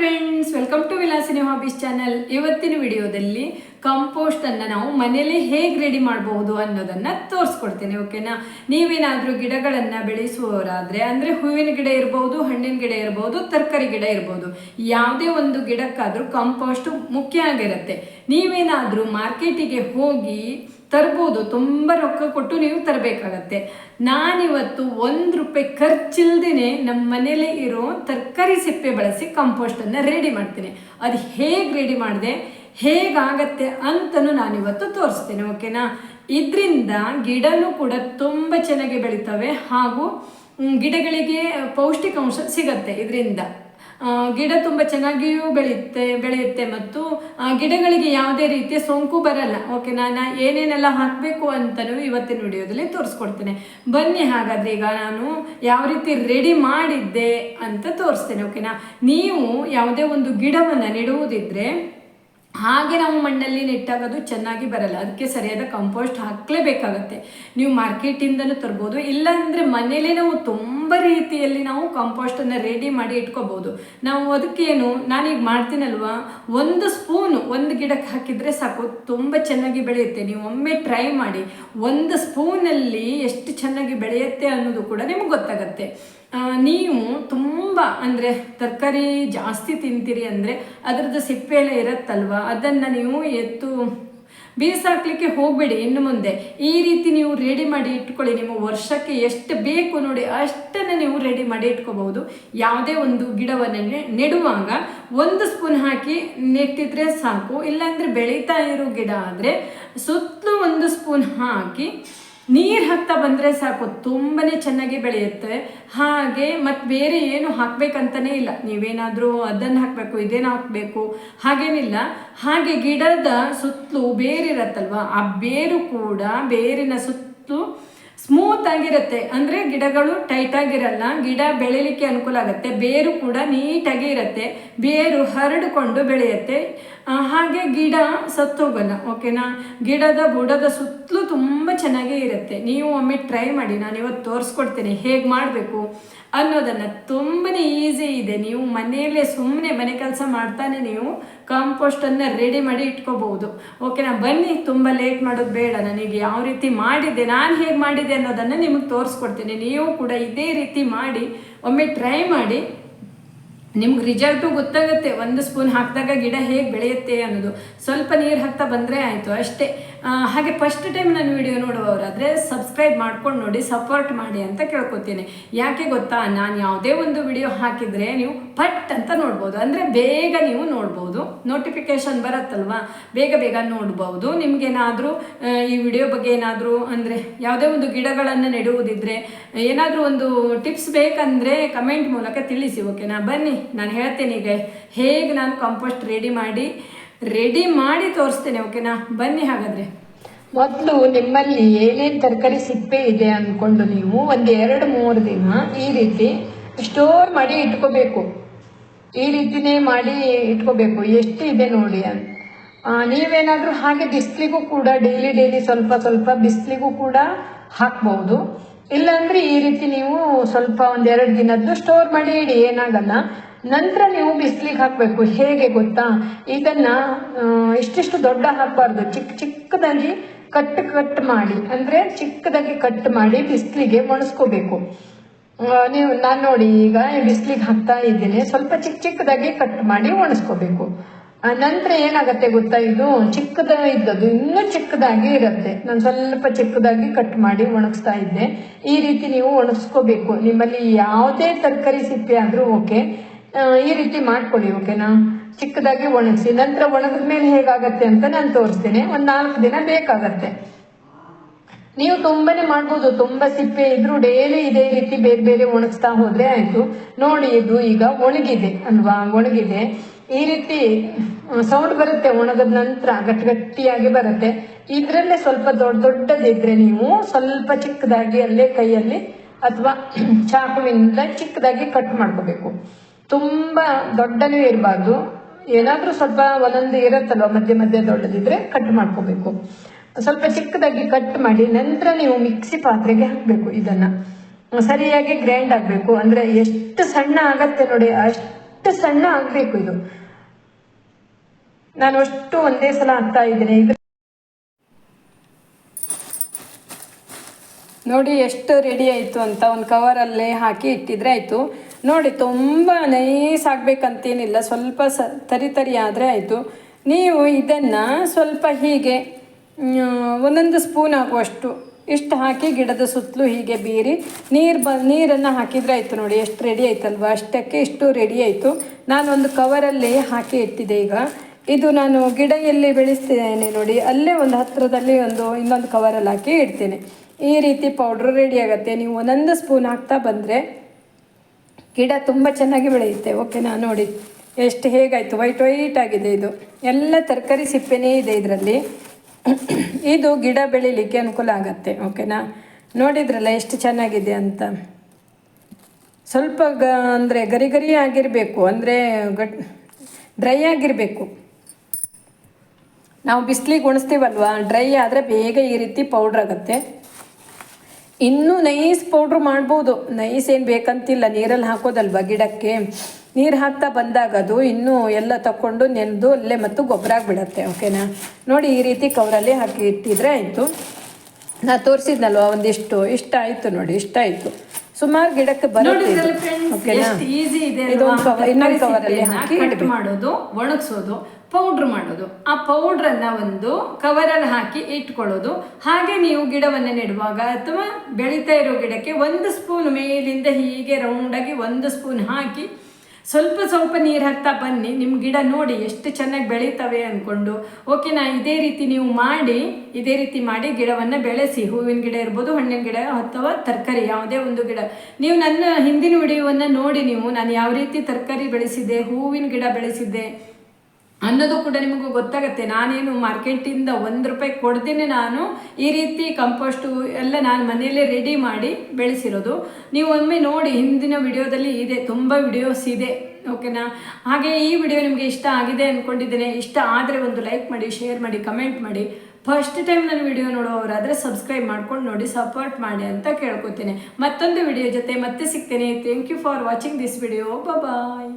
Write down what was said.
Friends, welcome to Vilasini hobbies channel. ಇವತ್ತಿನ ವಿಡಿಯೋದಲ್ಲಿ compost ಅನ್ನ ನಾವು ಮನೆಯಲ್ಲಿ ಹೇಗೆ ರೆಡಿ ಮಾಡಬಹುದು ಅನ್ನೋದನ್ನ ತೋರಿಸ್ಕೊಡ್ತೇನೆ. ಓಕೆನಾ? ನೀವೇನಾದ್ರೂ ಗಿಡಗಳನ್ನ ಬೆಳೆಸುವವರಾದ್ರೆ, ಅಂದ್ರೆ ಹೂವಿನ ಗಿಡ ಇರಬಹುದು, ಹಣ್ಣಿನ ಗಿಡ ಇರಬಹುದು, ತರಕಾರಿ ಗಿಡ ಇರಬಹುದು, ಯಾವುದೇ ಒಂದು ಗಿಡಕ್ಕಾದ್ರೂ ಕಂಪೋಸ್ಟ್ ಮುಖ್ಯ ಆಗಿರುತ್ತೆ. ನೀವೇನಾದ್ರೂ ಮಾರ್ಕೆಟಿಗೆ ಹೋಗಿ ತರ್ಬೋದು, ತುಂಬ ರೊಕ್ಕ ಕೊಟ್ಟು ನೀವು ತರಬೇಕಾಗತ್ತೆ. ನಾನಿವತ್ತು ₹1 ಖರ್ಚಿಲ್ದೇನೆ ನಮ್ಮ ಮನೇಲಿ ಇರೋ ತರಕಾರಿ ಸಿಪ್ಪೆ ಬಳಸಿ ಕಂಪೋಸ್ಟನ್ನು ರೆಡಿ ಮಾಡ್ತೇನೆ. ಅದು ಹೇಗೆ ರೆಡಿ ಮಾಡಿದೆ, ಹೇಗಾಗತ್ತೆ ಅಂತಲೂ ನಾನಿವತ್ತು ತೋರಿಸ್ತೇನೆ. ಓಕೆನಾ? ಇದರಿಂದ ಗಿಡನೂ ಕೂಡ ತುಂಬ ಚೆನ್ನಾಗಿ ಬೆಳೀತವೆ, ಹಾಗೂ ಗಿಡಗಳಿಗೆ ಪೌಷ್ಟಿಕಾಂಶ ಸಿಗತ್ತೆ. ಇದರಿಂದ ಗಿಡ ತುಂಬ ಚೆನ್ನಾಗಿಯೂ ಬೆಳೆಯುತ್ತೆ ಮತ್ತು ಗಿಡಗಳಿಗೆ ಯಾವುದೇ ರೀತಿಯ ಸೋಂಕು ಬರಲ್ಲ. ಓಕೆನಾ? ನಾನು ಏನೇನೆಲ್ಲ ಹಾಕಬೇಕು ಅಂತಲೂ ಇವತ್ತಿನ ವಿಡಿಯೋದಲ್ಲಿ ತೋರಿಸ್ಕೊಡ್ತೇನೆ. ಬನ್ನಿ, ಹಾಗಾದರೆ ಈಗ ನಾನು ಯಾವ ರೀತಿ ರೆಡಿ ಮಾಡಿದ್ದೆ ಅಂತ ತೋರಿಸ್ತೇನೆ. ಓಕೆನಾ? ನೀವು ಯಾವುದೇ ಒಂದು ಗಿಡವನ್ನು ನೆಡುವುದಿದ್ರೆ ಹಾಗೆ ನಾವು ಮಣ್ಣಲ್ಲಿ ನೆಟ್ಟಾಗ ಅದು ಚೆನ್ನಾಗಿ ಬರಲ್ಲ. ಅದಕ್ಕೆ ಸರಿಯಾದ ಕಂಪೋಸ್ಟ್ ಹಾಕಲೇಬೇಕಾಗತ್ತೆ. ನೀವು ಮಾರ್ಕೆಟಿಂದನೂ ತರ್ಬೋದು, ಇಲ್ಲಾಂದರೆ ಮನೇಲೇ ನಾವು ತುಂಬ ರೀತಿಯಲ್ಲಿ ನಾವು ಕಂಪೋಸ್ಟನ್ನು ರೆಡಿ ಮಾಡಿ ಇಟ್ಕೋಬೋದು. ನಾವು ಅದಕ್ಕೇನು, ನಾನೀಗ ಮಾಡ್ತೀನಲ್ವಾ, 1 ಸ್ಪೂನು ಒಂದು ಗಿಡಕ್ಕೆ ಹಾಕಿದರೆ ಸಾಕು, ತುಂಬ ಚೆನ್ನಾಗಿ ಬೆಳೆಯುತ್ತೆ. ನೀವು ಒಮ್ಮೆ ಟ್ರೈ ಮಾಡಿ. 1 ಸ್ಪೂನಲ್ಲಿ ಎಷ್ಟು ಚೆನ್ನಾಗಿ ಬೆಳೆಯುತ್ತೆ ಅನ್ನೋದು ಕೂಡ ನಿಮಗೆ ಗೊತ್ತಾಗತ್ತೆ. ನೀವು ತುಂಬ ಅಂದರೆ ತರಕಾರಿ ಜಾಸ್ತಿ ತಿಂತೀರಿ ಅಂದರೆ ಅದರದ್ದು ಸಿಪ್ಪೆ ಎಲ್ಲ ಇರುತ್ತಲ್ವ, ಅದನ್ನು ನೀವು ಬೀಸಾಕ್ಲಿಕ್ಕೆ ಹೋಗಬೇಡಿ. ಇನ್ನು ಮುಂದೆ ಈ ರೀತಿ ನೀವು ರೆಡಿ ಮಾಡಿ ಇಟ್ಕೊಳ್ಳಿ. ನಿಮ್ಮ ವರ್ಷಕ್ಕೆ ಎಷ್ಟು ಬೇಕು ನೋಡಿ ಅಷ್ಟನ್ನು ನೀವು ರೆಡಿ ಮಾಡಿ ಇಟ್ಕೋಬಹುದು. ಯಾವುದೇ ಒಂದು ಗಿಡವನ್ನು ನೆಡುವಾಗ 1 ಸ್ಪೂನ್ ಹಾಕಿ ನೆಟ್ಟಿದ್ರೆ ಸಾಕು. ಇಲ್ಲಾಂದರೆ ಬೆಳೀತಾ ಇರೋ ಗಿಡ ಆದರೆ ಸುತ್ತಲೂ 1 ಸ್ಪೂನ್ ಹಾಕಿ ನೀರು ಹಾಕ್ತಾ ಬಂದರೆ ಸಾಕು, ತುಂಬನೇ ಚೆನ್ನಾಗಿ ಬೆಳೆಯುತ್ತೆ. ಹಾಗೆ ಮತ್ತು ಬೇರೆ ಏನು ಹಾಕಬೇಕಂತಲೇ ಇಲ್ಲ. ನೀವೇನಾದರೂ ಅದನ್ನು ಹಾಕಬೇಕು, ಇದೇನು ಹಾಕಬೇಕು ಹಾಗೇನಿಲ್ಲ. ಹಾಗೆ ಗಿಡದ ಸುತ್ತಲೂ ಬೇರಿರತ್ತಲ್ವ, ಆ ಬೇರು ಕೂಡ ಬೇರಿನ ಸುತ್ತಲೂ ಸ್ಮೂತ್ ಆಗಿರುತ್ತೆ. ಅಂದರೆ ಗಿಡಗಳು ಟೈಟ್ ಆಗಿರಲ್ಲ, ಗಿಡ ಬೆಳೀಲಿಕ್ಕೆ ಅನುಕೂಲ ಆಗುತ್ತೆ. ಬೇರು ಕೂಡ ನೀಟಾಗಿ ಇರುತ್ತೆ, ಬೇರು ಹರಡಿಕೊಂಡು ಬೆಳೆಯುತ್ತೆ. ಹಾಗೆ ಗಿಡ ಸತ್ತೋಗಲ್ಲ. ಓಕೆನಾ? ಗಿಡದ ಬುಡದ ಸುತ್ತಲೂ ತುಂಬ ಚೆನ್ನಾಗೇ ಇರುತ್ತೆ. ನೀವು ಒಮ್ಮೆ ಟ್ರೈ ಮಾಡಿ. ನಾನು ಇವತ್ತು ತೋರಿಸ್ಕೊಡ್ತೇನೆ ಹೇಗೆ ಮಾಡಬೇಕು ಅನ್ನೋದನ್ನು. ತುಂಬನೇ ಈಸಿ ಇದೆ. ನೀವು ಮನೆಯಲ್ಲೇ ಸುಮ್ಮನೆ ಮನೆ ಕೆಲಸ ಮಾಡ್ತಾನೆ ನೀವು ಕಾಂಪೋಸ್ಟನ್ನು ರೆಡಿ ಮಾಡಿ ಇಟ್ಕೋಬಹುದು. ಓಕೆನಾ? ಬನ್ನಿ, ತುಂಬ ಲೇಟ್ ಮಾಡೋದು ಬೇಡ. ನನಗೆ ಯಾವ ರೀತಿ ಮಾಡಿದ್ದೆ, ನಾನು ಹೇಗೆ ಮಾಡಿದ್ದೆ ಅನ್ನೋದನ್ನು ನಿಮಗೆ ತೋರಿಸ್ಕೊಡ್ತೀನಿ. ನೀವು ಕೂಡ ಇದೇ ರೀತಿ ಮಾಡಿ ಒಮ್ಮೆ ಟ್ರೈ ಮಾಡಿ. ನಿಮ್ಗೆ ರಿಸಲ್ಟು ಗೊತ್ತಾಗುತ್ತೆ. 1 ಸ್ಪೂನ್ ಹಾಕಿದಾಗ ಗಿಡ ಹೇಗೆ ಬೆಳೆಯುತ್ತೆ ಅನ್ನೋದು. ಸ್ವಲ್ಪ ನೀರು ಹಾಕ್ತಾ ಬಂದರೆ ಆಯಿತು, ಅಷ್ಟೇ. ಹಾಗೆ ಫಸ್ಟ್ ಟೈಮ್ ನಾನು ವಿಡಿಯೋ ನೋಡುವವರಾದರೆ ಸಬ್ಸ್ಕ್ರೈಬ್ ಮಾಡ್ಕೊಂಡು ನೋಡಿ, ಸಪೋರ್ಟ್ ಮಾಡಿ ಅಂತ ಕೇಳ್ಕೊತೀನಿ. ಯಾಕೆ ಗೊತ್ತಾ, ನಾನು ಯಾವುದೇ ಒಂದು ವಿಡಿಯೋ ಹಾಕಿದರೆ ನೀವು ಪಟ್ ಅಂತ ನೋಡ್ಬೋದು. ಅಂದರೆ ಬೇಗ ನೀವು ನೋಡ್ಬೋದು, ನೋಟಿಫಿಕೇಷನ್ ಬರುತ್ತಲ್ವ, ಬೇಗ ಬೇಗ ನೋಡ್ಬೋದು. ನಿಮಗೇನಾದರೂ ಈ ವಿಡಿಯೋ ಬಗ್ಗೆ ಏನಾದರೂ ಅಂದರೆ ಯಾವುದೇ ಒಂದು ಗಿಡಗಳನ್ನು ನೆಡುವುದಿದ್ರೆ ಏನಾದರೂ ಒಂದು ಟಿಪ್ಸ್ ಬೇಕಂದರೆ ಕಮೆಂಟ್ ಮೂಲಕ ತಿಳಿಸಿ. ಓಕೆನಾ? ಬನ್ನಿ, ನಾನು ಹೇಳ್ತೇನೆ ಈಗ ಹೇಗೆ ನಾನು ಕಂಪೋಸ್ಟ್ ರೆಡಿ ಮಾಡಿ ತೋರಿಸ್ತೇನೆ. ಓಕೆನಾ? ಬನ್ನಿ ಹಾಗಾದರೆ. ಮೊದಲು ನಿಮ್ಮಲ್ಲಿ ಏನೇನು ತರಕಾರಿ ಸಿಪ್ಪೆ ಇದೆ ಅಂದ್ಕೊಂಡು ನೀವು 1-2-3 ದಿನ ಈ ರೀತಿ ಸ್ಟೋರ್ ಮಾಡಿ ಇಟ್ಕೋಬೇಕು. ಈ ರೀತಿನೇ ಮಾಡಿ ಇಟ್ಕೋಬೇಕು. ಎಷ್ಟು ಇದೆ ನೋಡಿ ಅಂತ. ನೀವೇನಾದರೂ ಹಾಗೆ ಬಿಸಿಲಿಗೂ ಕೂಡ ಡೈಲಿ ಸ್ವಲ್ಪ ಸ್ವಲ್ಪ ಬಿಸಿಲಿಗೂ ಕೂಡ ಹಾಕ್ಬಹುದು. ಇಲ್ಲಾಂದ್ರೆ ಈ ರೀತಿ ನೀವು ಸ್ವಲ್ಪ 1-2 ದಿನದ್ದು ಸ್ಟೋರ್ ಮಾಡಿ ಇಡಿ, ಏನಾಗಲ್ಲ. ನಂತರ ನೀವು ಬಿಸಿಲಿಗೆ ಹಾಕಬೇಕು. ಹೇಗೆ ಗೊತ್ತಾ, ಇದನ್ನ ಇಷ್ಟಿಷ್ಟು ದೊಡ್ಡ ಹಾಕಬಾರ್ದು, ಚಿಕ್ಕದಾಗಿ ಕಟ್ ಮಾಡಿ, ಅಂದ್ರೆ ಚಿಕ್ಕದಾಗಿ ಕಟ್ ಮಾಡಿ ಬಿಸಿಲಿಗೆ ಒಣಸ್ಕೋಬೇಕು. ನಾನು ನೋಡಿ ಈಗ ಬಿಸಿಲಿಗೆ ಹಾಕ್ತಾ ಇದ್ದೇನೆ. ಸ್ವಲ್ಪ ಚಿಕ್ಕದಾಗಿ ಕಟ್ ಮಾಡಿ ಒಣಸ್ಕೋಬೇಕು. ನಂತರ ಏನಾಗತ್ತೆ ಗೊತ್ತಾ, ಇದು ಇದ್ದದ್ದು ಇನ್ನೂ ಚಿಕ್ಕದಾಗಿ ಇರುತ್ತೆ. ನಾನು ಸ್ವಲ್ಪ ಚಿಕ್ಕದಾಗಿ ಕಟ್ ಮಾಡಿ ಒಣಗಿಸ್ತಾ ಇದ್ದೆ. ಈ ರೀತಿ ನೀವು ಒಣಗಿಸ್ಕೋಬೇಕು. ನಿಮ್ಮಲ್ಲಿ ಯಾವುದೇ ತರಕಾರಿ ಸಿಪ್ಪೆ ಆದ್ರೂ ಓಕೆ, ಈ ರೀತಿ ಮಾಡ್ಕೊಳ್ಳಿ. ಓಕೆನಾ? ಚಿಕ್ಕದಾಗಿ ಒಣಗಿಸಿ. ನಂತರ ಒಣಗಿದ ಮೇಲೆ ಹೇಗಾಗತ್ತೆ ಅಂತ ನಾನು ತೋರಿಸ್ತೇನೆ. 4 ದಿನ ಬೇಕಾಗತ್ತೆ. ನೀವು ತುಂಬಾನೇ ಮಾಡ್ಬೋದು. ತುಂಬಾ ಸಿಪ್ಪೆ ಇದ್ರೂ ಡೈಲಿ ಇದೇ ರೀತಿ ಬೇರೆ ಬೇರೆ ಒಣಗಿಸ್ತಾ ಹೋದ್ರೆ ಆಯ್ತು. ನೋಡಿ, ಇದು ಈಗ ಒಣಗಿದೆ ಅಲ್ವಾ, ಒಣಗಿದೆ. ಈ ರೀತಿ ಸೌಂಡ್ ಬರುತ್ತೆ. ಒಣಗದ ನಂತರ ಗಟ್ಟಿಯಾಗಿ ಬರುತ್ತೆ. ಇದ್ರಲ್ಲೇ ಸ್ವಲ್ಪ ದೊಡ್ಡದಿದ್ರೆ ನೀವು ಸ್ವಲ್ಪ ಚಿಕ್ಕದಾಗಿ ಅಲ್ಲೇ ಕೈಯಲ್ಲಿ ಅಥವಾ ಚಾಕುವಿನಿಂದ ಚಿಕ್ಕದಾಗಿ ಕಟ್ ಮಾಡ್ಕೋಬೇಕು. ತುಂಬಾ ದೊಡ್ಡನೇ ಇರಬಾರ್ದು. ಏನಾದ್ರೂ ಸ್ವಲ್ಪ ಒಂದೊಂದು ಇರುತ್ತಲ್ವ, ಮಧ್ಯೆ ದೊಡ್ಡದಿದ್ರೆ ಕಟ್ ಮಾಡ್ಕೋಬೇಕು. ಸ್ವಲ್ಪ ಚಿಕ್ಕದಾಗಿ ಕಟ್ ಮಾಡಿ ನಂತರ ನೀವು ಮಿಕ್ಸಿ ಪಾತ್ರೆಗೆ ಹಾಕಬೇಕು. ಇದನ್ನ ಸರಿಯಾಗಿ ಗ್ರೈಂಡ್ ಆಗಬೇಕು. ಅಂದ್ರೆ ಎಷ್ಟು ಸಣ್ಣ ಆಗತ್ತೆ ನೋಡಿ ಅಷ್ಟು ಸಣ್ಣ ಆಗ್ಬೇಕು ಇದು. ನಾನು ಅಷ್ಟು ಒಂದೇ ಸಲ ಹಾಕ್ತಾ ಇದ್ದೀನಿ. ಇದು ನೋಡಿ ಎಷ್ಟು ರೆಡಿ ಆಯಿತು ಅಂತ. ಒಂದು ಕವರಲ್ಲೇ ಹಾಕಿ ಇಟ್ಟಿದ್ರೆ ಆಯಿತು. ನೋಡಿ ತುಂಬ ನೈಸ್ ಆಗಬೇಕಂತೇನಿಲ್ಲ, ಸ್ವಲ್ಪ ತರಿ ತರಿ ಆದರೆ ಆಯಿತು. ನೀವು ಇದನ್ನು ಸ್ವಲ್ಪ ಹೀಗೆ ಒಂದೊಂದು ಸ್ಪೂನ್ ಆಗುವಷ್ಟು ಇಷ್ಟು ಹಾಕಿ ಗಿಡದ ಸುತ್ತಲೂ ಹೀಗೆ ಬೀರಿ ನೀರನ್ನು ಹಾಕಿದರೆ ಆಯಿತು. ನೋಡಿ ಎಷ್ಟು ರೆಡಿ ಆಯ್ತಲ್ವ, ಅಷ್ಟಕ್ಕೆ ಇಷ್ಟು ರೆಡಿ ಆಯಿತು. ನಾನೊಂದು ಕವರಲ್ಲಿ ಹಾಕಿ ಇಟ್ಟಿದ್ದೆ. ಈಗ ಇದು ನಾನು ಗಿಡ ಎಲ್ಲಿ ಬೆಳೆಸ್ತೇನೆ ನೋಡಿ, ಅಲ್ಲೇ ಒಂದು ಹತ್ತಿರದಲ್ಲಿ ಇನ್ನೊಂದು ಕವರಲ್ಲಿ ಹಾಕಿ ಇಡ್ತೇನೆ. ಈ ರೀತಿ ಪೌಡ್ರ್ ರೆಡಿ ಆಗುತ್ತೆ. ನೀವು ಒಂದೊಂದು ಸ್ಪೂನ್ ಹಾಕ್ತಾ ಬಂದರೆ ಗಿಡ ತುಂಬ ಚೆನ್ನಾಗಿ ಬೆಳೆಯುತ್ತೆ. ಓಕೆನಾ, ನೋಡಿ ಎಷ್ಟು ಹೇಗಾಯಿತು, ವೈಟ್ ಆಗಿದೆ. ಇದು ಎಲ್ಲ ತರಕಾರಿ ಸಿಪ್ಪೆನೇ ಇದೆ ಇದರಲ್ಲಿ. ಇದು ಗಿಡ ಬೆಳೀಲಿಕ್ಕೆ ಅನುಕೂಲ ಆಗತ್ತೆ. ಓಕೆನಾ, ನೋಡಿದ್ರಲ್ಲ ಎಷ್ಟು ಚೆನ್ನಾಗಿದೆ ಅಂತ. ಸ್ವಲ್ಪ ಅಂದರೆ ಗರಿ ಆಗಿರಬೇಕು, ಅಂದರೆ ಡ್ರೈ ಆಗಿರಬೇಕು. ನಾವು ಬಿಸಿಲಿಗೆ ಒಣಸ್ತೀವಲ್ವ, ಡ್ರೈ ಆದರೆ ಬೇಗ ಈ ರೀತಿ ಪೌಡ್ರ್ ಆಗುತ್ತೆ. ಇನ್ನೂ ನೈಸ್ ಪೌಡ್ರ್ ಮಾಡ್ಬೋದು, ನೈಸ್ ಏನು ಬೇಕಂತಿಲ್ಲ, ನೀರಲ್ಲಿ ಹಾಕೋದಲ್ವ ಗಿಡಕ್ಕೆ. ನೀರು ಹಾಕ್ತಾ ಬಂದಾಗ ಅದು ಇನ್ನೂ ಎಲ್ಲ ತಗೊಂಡು ನೆನೆದು ಅಲ್ಲೇ ಮತ್ತು ಗೊಬ್ಬರ ಆಗಿಬಿಡತ್ತೆ. ಓಕೆನಾ, ನೋಡಿ ಈ ರೀತಿ ಕವರಲ್ಲಿ ಹಾಕಿ ಇಟ್ಟಿದ್ರೆ ಆಯಿತು. ನಾನು ತೋರಿಸಿದ್ನಲ್ವ ಒಂದಿಷ್ಟು, ಇಷ್ಟ ಆಯಿತು ನೋಡಿ, ಇಷ್ಟ ಆಯಿತು. ಸುಮಾರು ಗಿಡಕ್ಕೆ ಬರುತ್ತೆ. ಓಕೆನಾ, ಇನ್ನೊಂದು ಕವರಲ್ಲಿ ಹಾಕಿ ಕಟ್ ಮಾಡೋದು, ಒಣಗಿಸೋದು, ಪೌಡ್ರ್ ಮಾಡೋದು. ಆ ಪೌಡ್ರನ್ನು ಒಂದು ಕವರಲ್ಲಿ ಹಾಕಿ ಇಟ್ಕೊಳ್ಳೋದು. ಹಾಗೆ ನೀವು ಗಿಡವನ್ನು ನೆಡುವಾಗ ಅಥವಾ ಬೆಳೀತಾ ಇರೋ ಗಿಡಕ್ಕೆ 1 ಸ್ಪೂನ್ ಮೇಲಿಂದ ಹೀಗೆ ರೌಂಡಾಗಿ 1 ಸ್ಪೂನ್ ಹಾಕಿ ಸ್ವಲ್ಪ ನೀರು ಹಾಕ್ತಾ ಬನ್ನಿ. ನಿಮ್ಮ ಗಿಡ ನೋಡಿ ಎಷ್ಟು ಚೆನ್ನಾಗಿ ಬೆಳೀತವೆ ಅಂದ್ಕೊಂಡು. ಓಕೆನಾ, ಇದೇ ರೀತಿ ಮಾಡಿ ಗಿಡವನ್ನು ಬೆಳೆಸಿ. ಹೂವಿನ ಗಿಡ ಇರ್ಬೋದು, ಹಣ್ಣಿನ ಗಿಡ ಅಥವಾ ತರಕಾರಿ ಯಾವುದೇ ಒಂದು ಗಿಡ. ನೀವು ನನ್ನ ಹಿಂದಿನ ವಿಡಿಯೋವನ್ನು ನೋಡಿ, ನಾನು ಯಾವ ರೀತಿ ತರಕಾರಿ ಬೆಳೆಸಿದ್ದೆ, ಹೂವಿನ ಗಿಡ ಬೆಳೆಸಿದ್ದೆ ಅನ್ನೋದು ಕೂಡ ನಿಮಗೂ ಗೊತ್ತಾಗುತ್ತೆ. ನಾನೇನು ಮಾರ್ಕೆಟಿಂದ 1 ರೂಪಾಯಿ ಕೊಡ್ದೇನೆ ನಾನು ಈ ರೀತಿ ಕಂಪೋಸ್ಟು ಎಲ್ಲ ನಾನು ಮನೆಯಲ್ಲೇ ರೆಡಿ ಮಾಡಿ ಬೆಳೆಸಿರೋದು. ನೀವು ಒಮ್ಮೆ ನೋಡಿ, ಹಿಂದಿನ ವಿಡಿಯೋದಲ್ಲಿ ಇದೆ, ತುಂಬ ವಿಡಿಯೋಸ್ ಇದೆ. ಓಕೆನಾ, ಹಾಗೆ ಈ ವಿಡಿಯೋ ನಿಮಗೆ ಇಷ್ಟ ಆಗಿದೆ ಅಂದ್ಕೊಂಡಿದ್ದೇನೆ. ಇಷ್ಟ ಆದರೆ ಒಂದು ಲೈಕ್ ಮಾಡಿ, ಶೇರ್ ಮಾಡಿ, ಕಮೆಂಟ್ ಮಾಡಿ. ಫಸ್ಟ್ ಟೈಮ್ ನನ್ನ ವಿಡಿಯೋ ನೋಡೋರಾದರೆ ಸಬ್ಸ್ಕ್ರೈಬ್ ಮಾಡ್ಕೊಂಡು ನೋಡಿ, ಸಪೋರ್ಟ್ ಮಾಡಿ ಅಂತ ಕೇಳ್ಕೊತೇನೆ. ಮತ್ತೊಂದು ವಿಡಿಯೋ ಜೊತೆ ಮತ್ತೆ ಸಿಗ್ತೇನೆ. Thank you for watching this video. Bye.